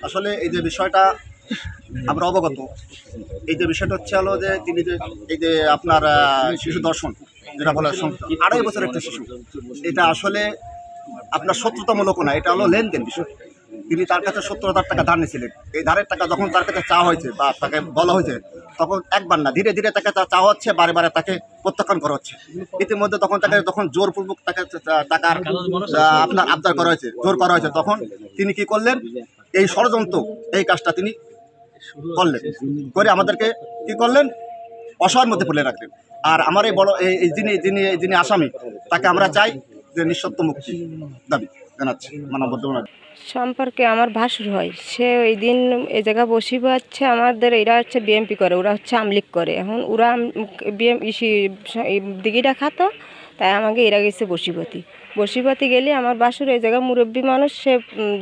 আসলে এই যে বিষয়টা আমরা অবগত, এই যে বিষয়টা হচ্ছে হলো যে তিনি যে এই যে আপনার শিশু দর্শন যেটা বলে 2.5 বছরের একটা শিশু, এটা আসলে আপনার শত্রুতামূলক না, এটা হলো লেনদেন বিষয়। তিনি তার কাছে 70,000 টাকা ধার নিয়েছিলেন। এই ধারের টাকা যখন তার কাছে চাওয়া হয়েছে বা তাকে বলা হয়েছে, তখন একবার না ধীরে ধীরে তাকে চাওয়া হচ্ছে, বারে বারে তাকে প্রত্যাখ্যান করা হচ্ছে। ইতিমধ্যে তখন তাকে যখন জোরপূর্বক তাকে টাকার আপনার আবদার করা হয়েছে, জোর করা হয়েছে, তখন তিনি কি করলেন, এই ষড়যন্ত্র এই কাজটা তিনি করলেন, করে আমাদেরকে কি করলেন, অসহায়ের মধ্যে ফেলে রাখলেন। আর আমার এই বড় এই যিনি আসামি, তাকে আমরা চাই যে নিঃশর্ত মুক্তি দাবি জানাচ্ছি মানববন্ধন সম্পর্কে। আমার ভাসুর হয়, সে ওই দিন এই জায়গায় বসিব হচ্ছে, আমাদের এরা হচ্ছে বিএমপি করে, ওরা হচ্ছে আমলিক করে। এখন ওরা দিঘিটা খাতো, তাই আমাকে এরা গেছে বসিবতি গেলে আমার বাসুর এই জায়গায় মুরব্বী মানুষ, সে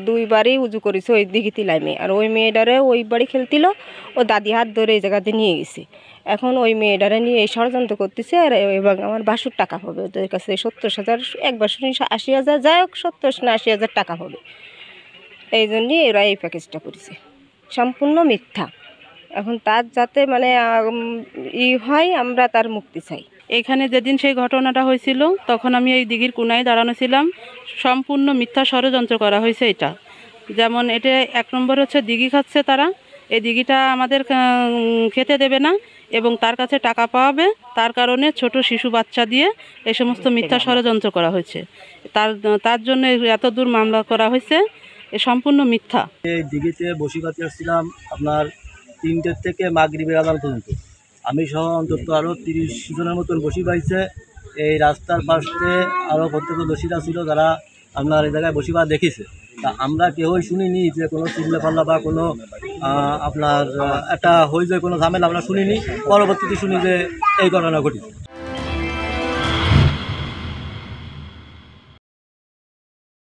2 বারই উজু করেছে ওই দিঘিতে লাইমে। আর ওই মেয়েটারে ওই বাড়ি খেলছিল, ও দাদি হাত ধরে এই জায়গাতে নিয়ে গেছে। এখন ওই মেয়েটারে নিয়ে এই ষড়যন্ত্র করতেছে, আর এবং আমার বাসুর টাকা পাবে ওদের কাছে 70,000, একবার শুনি 80,000, যাই হোক 70 না 80,000 টাকা পাবে। এই জন্যই এরা এই প্যাকেজটা করেছে, সম্পূর্ণ মিথ্যা। এখন তার যাতে মানে হয়, আমরা তার মুক্তি চাই। এখানে যেদিন সেই ঘটনাটা হয়েছিল, তখন আমি এই দিঘির কোনায় দাঁড়ানো ছিলাম। সম্পূর্ণ মিথ্যা ষড়যন্ত্র করা হয়েছে এটা। যেমন এটা 1 নম্বর হচ্ছে দিঘি খাচ্ছে তারা, এই দিঘিটা আমাদের খেতে দেবে না এবং তার কাছে টাকা পাওয়াবে, তার কারণে ছোট শিশু বাচ্চা দিয়ে এই সমস্ত মিথ্যা ষড়যন্ত্র করা হয়েছে। তার জন্য এত দূর মামলা করা হয়েছে, এ সম্পূর্ণ মিথ্যা। এই দিঘিতে বসিবাতি আসছিলাম আপনার 3টে থেকে মাগরিবের আজান পর্যন্ত। আমি সহ অন্তত আরও 30 জনের মতন বসি পাইছে। এই রাস্তার পাশে আরও প্রত্যক্ষদর্শীরা ছিল, যারা আপনার এই জায়গায় বসিবা দেখেছে। তা আমরা কেউই শুনিনি যে কোনো চিল্লাপাল্লা বা কোনো আপনার একটা হয়ে যায় কোনো ঝামেলা আমরা শুনিনি। পরবর্তীতে শুনি যে এই ঘটনা ঘটেছে।